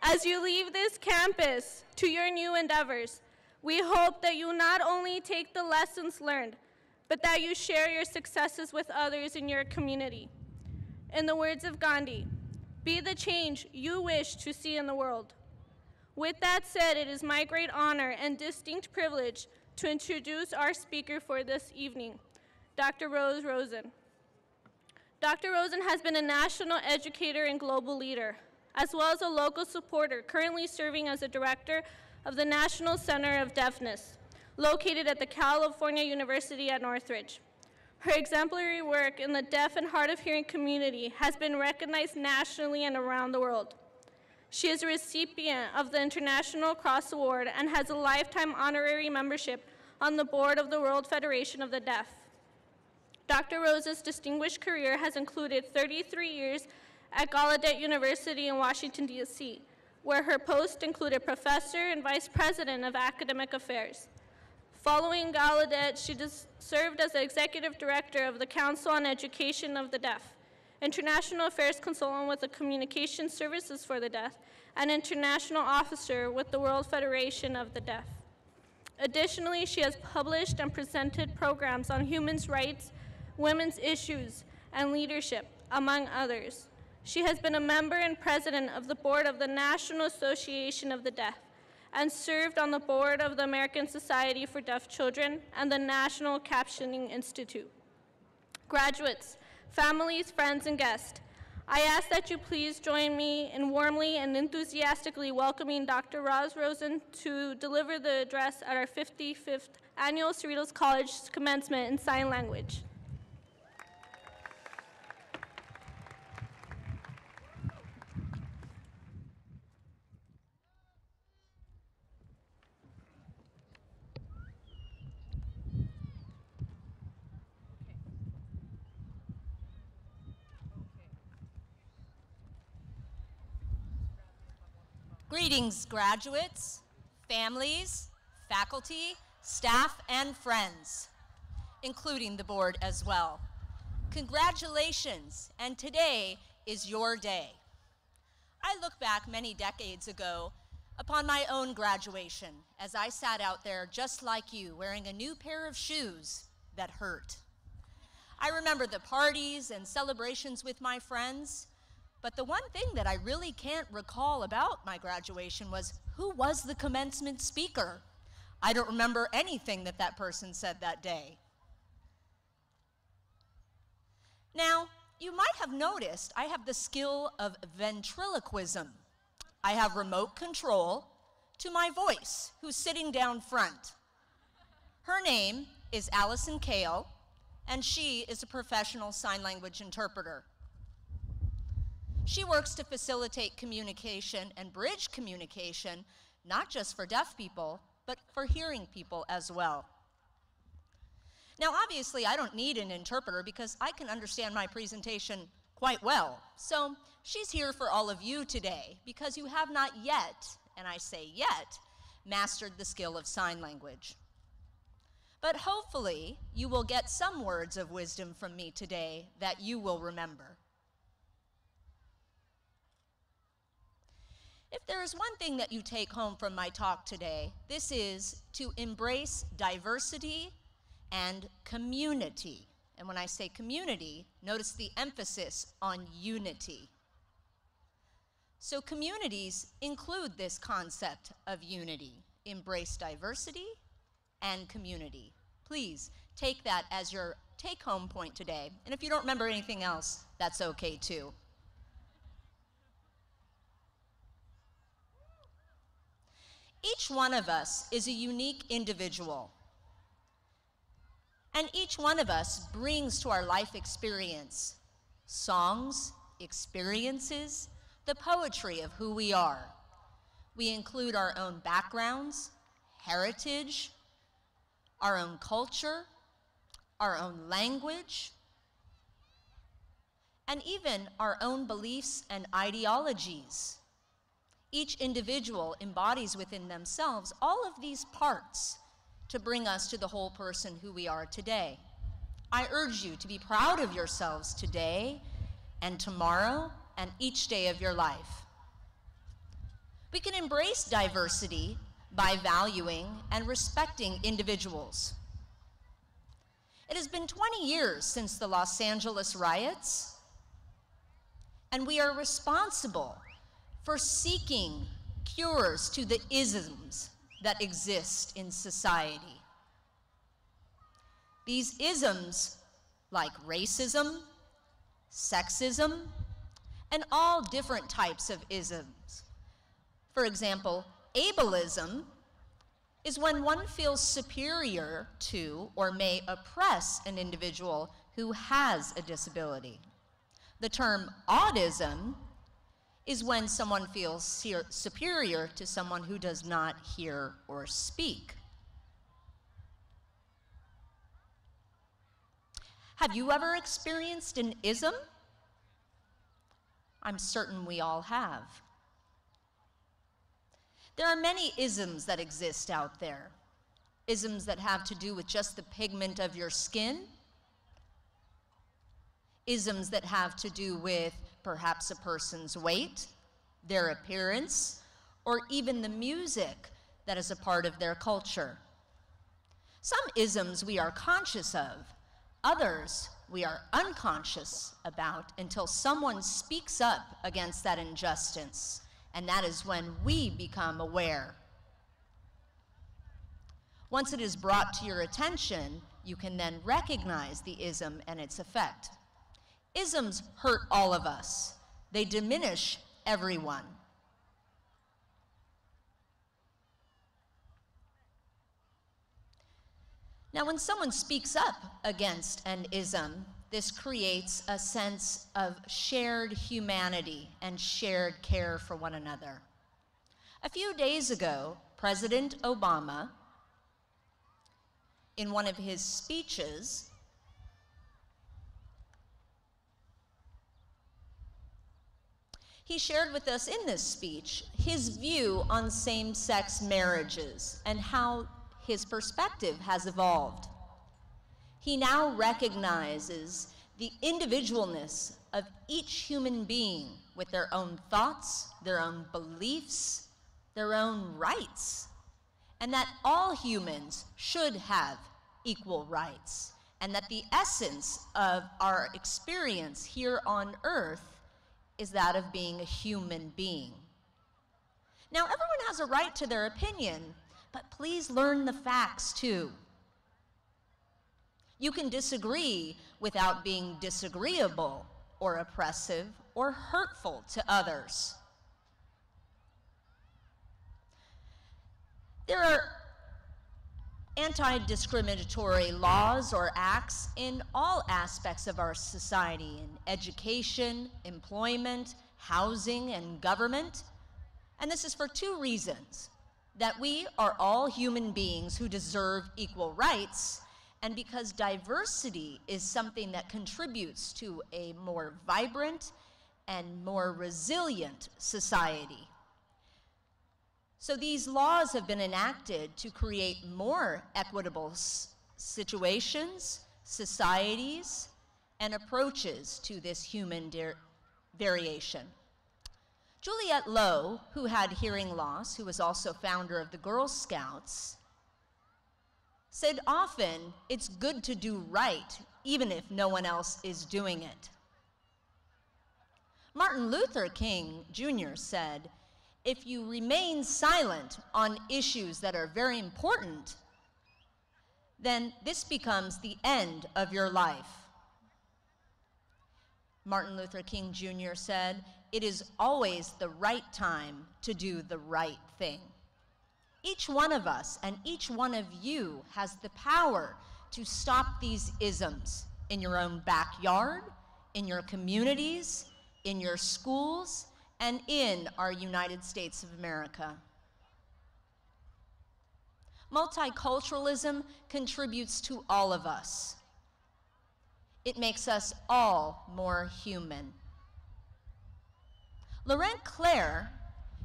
As you leave this campus to your new endeavors, we hope that you not only take the lessons learned, but that you share your successes with others in your community. In the words of Gandhi, be the change you wish to see in the world. With that said, it is my great honor and distinct privilege to introduce our speaker for this evening, Dr. Roz Rosen. Dr. Rosen has been a national educator and global leader, as well as a local supporter, currently serving as a director of the National Center of Deafness, located at the California University at Northridge. Her exemplary work in the deaf and hard of hearing community has been recognized nationally and around the world. She is a recipient of the International Cross Award and has a lifetime honorary membership on the board of the World Federation of the Deaf. Dr. Rose's distinguished career has included 33 years at Gallaudet University in Washington, D.C., where her post included professor and vice president of academic affairs. Following Gallaudet, she served as the executive director of the Council on Education of the Deaf, international affairs consultant with the Communication Services for the Deaf, and international officer with the World Federation of the Deaf. Additionally, she has published and presented programs on human rights, women's issues, and leadership, among others. She has been a member and president of the board of the National Association of the Deaf and served on the board of the American Society for Deaf Children and the National Captioning Institute. Graduates, families, friends, and guests, I ask that you please join me in warmly and enthusiastically welcoming Dr. Roz Rosen to deliver the address at our 55th Annual Cerritos College Commencement in Sign Language. Greetings, graduates, families, faculty, staff, and friends, including the board as well. Congratulations, and today is your day. I look back many decades ago upon my own graduation as I sat out there just like you, wearing a new pair of shoes that hurt. I remember the parties and celebrations with my friends, but the one thing that I really can't recall about my graduation was who was the commencement speaker. I don't remember anything that that person said that day. Now, you might have noticed I have the skill of ventriloquism. I have remote control to my voice, who's sitting down front. Her name is Allison Kale, and she is a professional sign language interpreter. She works to facilitate communication and bridge communication, not just for deaf people, but for hearing people as well. Now, obviously, I don't need an interpreter because I can understand my presentation quite well. So she's here for all of you today because you have not yet, and I say yet, mastered the skill of sign language. But hopefully, you will get some words of wisdom from me today that you will remember. If there is one thing that you take home from my talk today, this is to embrace diversity and community. And when I say community, notice the emphasis on unity. So communities include this concept of unity. Embrace diversity and community. Please take that as your take-home point today. And if you don't remember anything else, that's okay too. Each one of us is a unique individual. And each one of us brings to our life experience songs, experiences, the poetry of who we are. We include our own backgrounds, heritage, our own culture, our own language, and even our own beliefs and ideologies. Each individual embodies within themselves all of these parts to bring us to the whole person who we are today. I urge you to be proud of yourselves today and tomorrow and each day of your life. We can embrace diversity by valuing and respecting individuals. It has been 20 years since the Los Angeles riots, and we are responsible for seeking cures to the isms that exist in society. These isms, like racism, sexism, and all different types of isms. For example, ableism is when one feels superior to or may oppress an individual who has a disability. The term autism is when someone feels superior to someone who does not hear or speak. Have you ever experienced an ism? I'm certain we all have. There are many isms that exist out there. Isms that have to do with just the pigment of your skin. Isms that have to do with perhaps a person's weight, their appearance, or even the music that is a part of their culture. Some isms we are conscious of, others we are unconscious about until someone speaks up against that injustice. And that is when we become aware. Once it is brought to your attention, you can then recognize the ism and its effect. Isms hurt all of us. They diminish everyone. Now, when someone speaks up against an ism, this creates a sense of shared humanity and shared care for one another. A few days ago, President Obama, in one of his speeches, he shared with us in this speech his view on same-sex marriages and how his perspective has evolved. He now recognizes the individualness of each human being with their own thoughts, their own beliefs, their own rights, and that all humans should have equal rights, and that the essence of our experience here on Earth is that of being a human being. Now, everyone has a right to their opinion, but please learn the facts too. You can disagree without being disagreeable or oppressive or hurtful to others. There are anti-discriminatory laws or acts in all aspects of our society, in education, employment, housing, and government. And this is for two reasons: that we are all human beings who deserve equal rights, and because diversity is something that contributes to a more vibrant and more resilient society. So these laws have been enacted to create more equitable situations, societies, and approaches to this human variation. Juliette Lowe, who had hearing loss, who was also founder of the Girl Scouts, said often, it's good to do right, even if no one else is doing it. Martin Luther King Jr. said, if you remain silent on issues that are very important, then this becomes the end of your life. Martin Luther King Jr. said, it is always the right time to do the right thing. Each one of us and each one of you has the power to stop these isms in your own backyard, in your communities, in your schools, and in our United States of America. Multiculturalism contributes to all of us. It makes us all more human. Laurent Clerc,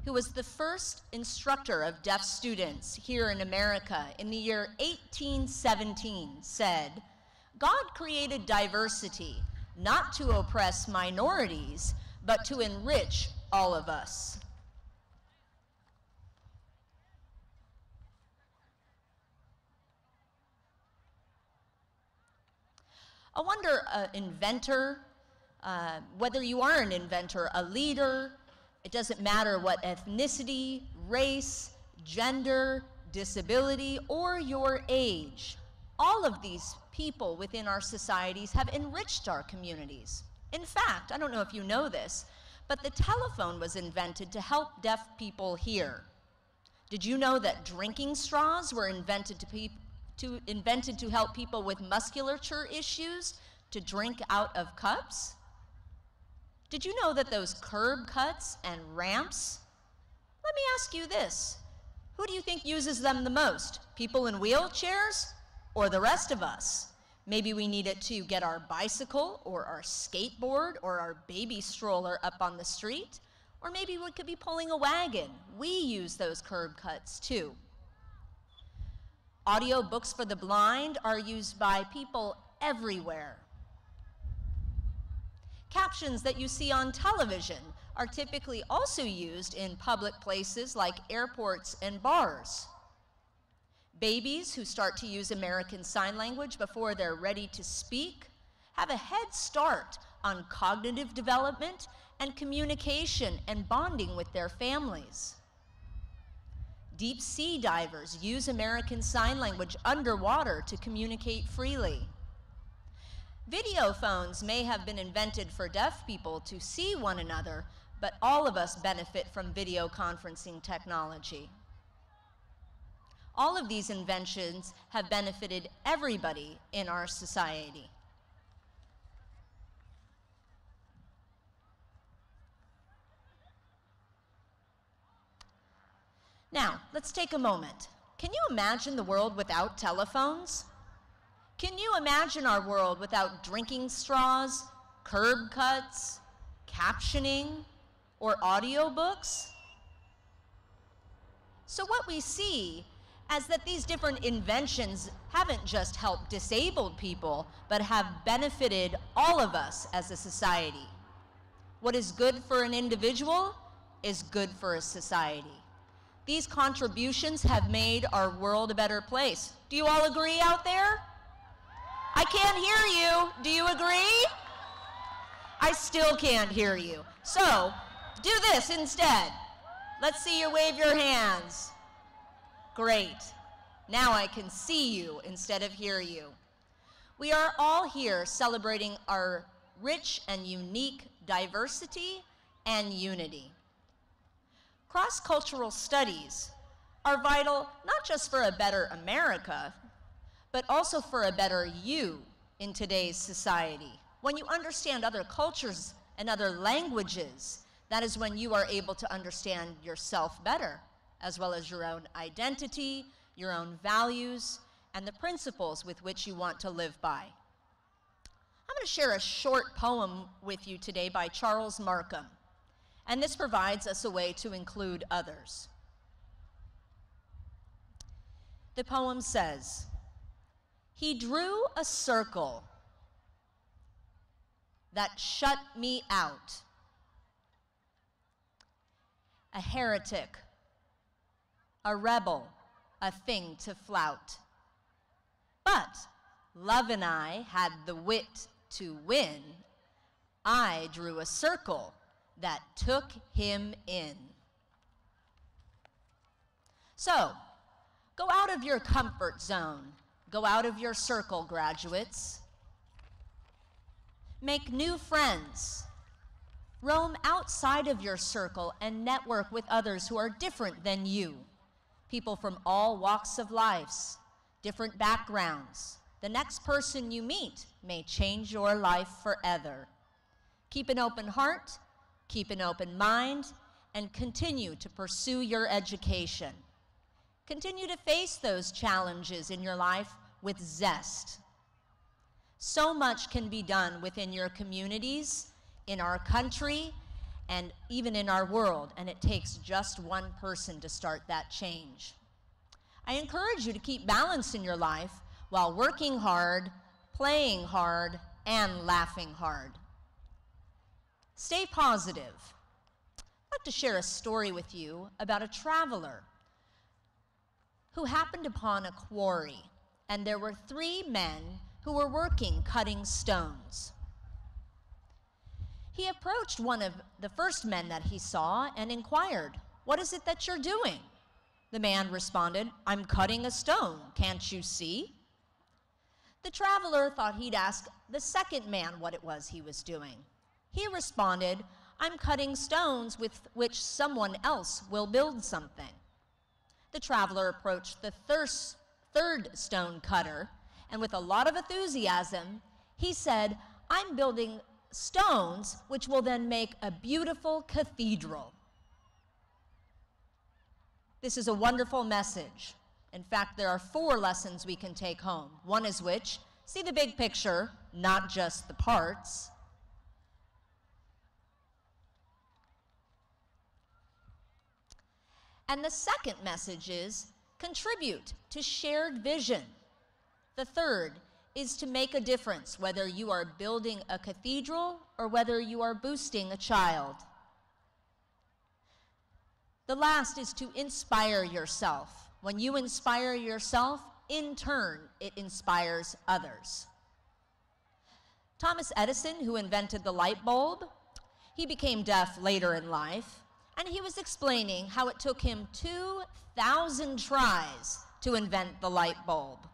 who was the first instructor of deaf students here in America in the year 1817, said, God created diversity not to oppress minorities, but to enrich all of us. I wonder, an inventor, whether you are an inventor, a leader, it doesn't matter what ethnicity, race, gender, disability, or your age. All of these people within our societies have enriched our communities. In fact, I don't know if you know this, but the telephone was invented to help deaf people hear. Did you know that drinking straws were invented to help people with musculature issues to drink out of cups? Did you know that those curb cuts and ramps? Let me ask you this. Who do you think uses them the most? People in wheelchairs or the rest of us? Maybe we need it to get our bicycle or our skateboard or our baby stroller up on the street. Or maybe we could be pulling a wagon. We use those curb cuts too. Audio books for the blind are used by people everywhere. Captions that you see on television are typically also used in public places like airports and bars. Babies who start to use American Sign Language before they're ready to speak have a head start on cognitive development and communication and bonding with their families. Deep sea divers use American Sign Language underwater to communicate freely. Video phones may have been invented for deaf people to see one another, but all of us benefit from video conferencing technology. All of these inventions have benefited everybody in our society. Now, let's take a moment. Can you imagine the world without telephones? Can you imagine our world without drinking straws, curb cuts, captioning, or audiobooks? So what we see is that these different inventions haven't just helped disabled people, but have benefited all of us as a society. What is good for an individual is good for a society. These contributions have made our world a better place. Do you all agree out there? I can't hear you. Do you agree? I still can't hear you. So, do this instead. Let's see you wave your hands. Great. Now I can see you instead of hear you. We are all here celebrating our rich and unique diversity and unity. Cross-cultural studies are vital not just for a better America, but also for a better you in today's society. When you understand other cultures and other languages, that is when you are able to understand yourself better, as well as your own identity, your own values, and the principles with which you want to live by. I'm going to share a short poem with you today by Charles Markham, and this provides us a way to include others. The poem says, "He drew a circle that shut me out, a heretic, a rebel, a thing to flout. But love and I had the wit to win. I drew a circle that took him in." So, go out of your comfort zone. Go out of your circle, graduates. Make new friends. Roam outside of your circle and network with others who are different than you. People from all walks of life, different backgrounds. The next person you meet may change your life forever. Keep an open heart, keep an open mind, and continue to pursue your education. Continue to face those challenges in your life with zest. So much can be done within your communities, in our country, and even in our world, and it takes just one person to start that change. I encourage you to keep balance in your life while working hard, playing hard, and laughing hard. Stay positive. I'd like to share a story with you about a traveler who happened upon a quarry, and there were 3 men who who were working cutting stones. He approached one of the first men that he saw and inquired, "What is it that you're doing?" The man responded, "I'm cutting a stone, can't you see?" The traveler thought he'd ask the second man what it was he was doing. He responded, "I'm cutting stones with which someone else will build something." The traveler approached the third stone cutter, and with a lot of enthusiasm, he said, "I'm building stones which will then make a beautiful cathedral." This is a wonderful message. In fact, there are 4 lessons we can take home. One is which, see the big picture, not just the parts. And the second message is, contribute to shared vision. The third is to make a difference, whether you are building a cathedral or whether you are boosting a child. The last is to inspire yourself. When you inspire yourself, in turn, it inspires others. Thomas Edison, who invented the light bulb, he became deaf later in life, and he was explaining how it took him 2,000 tries to invent the light bulb.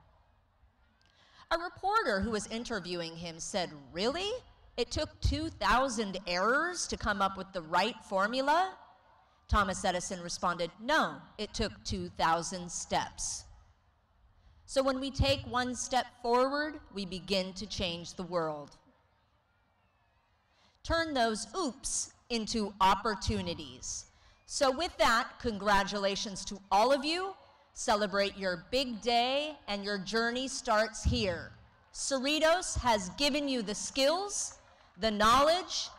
A reporter who was interviewing him said, "Really? It took 2,000 errors to come up with the right formula?" Thomas Edison responded, "No, it took 2,000 steps." So when we take one step forward, we begin to change the world. Turn those oops into opportunities. So with that, congratulations to all of you. Celebrate your big day, and your journey starts here. Cerritos has given you the skills, the knowledge,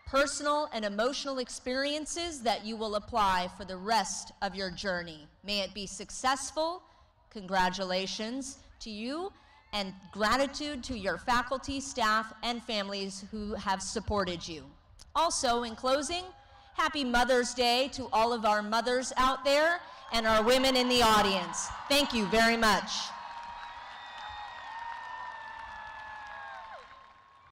personal and emotional experiences that you will apply for the rest of your journey. May it be successful. Congratulations to you, and gratitude to your faculty, staff, and families who have supported you. Also, in closing, happy Mother's Day to all of our mothers out there and our women in the audience. Thank you very much.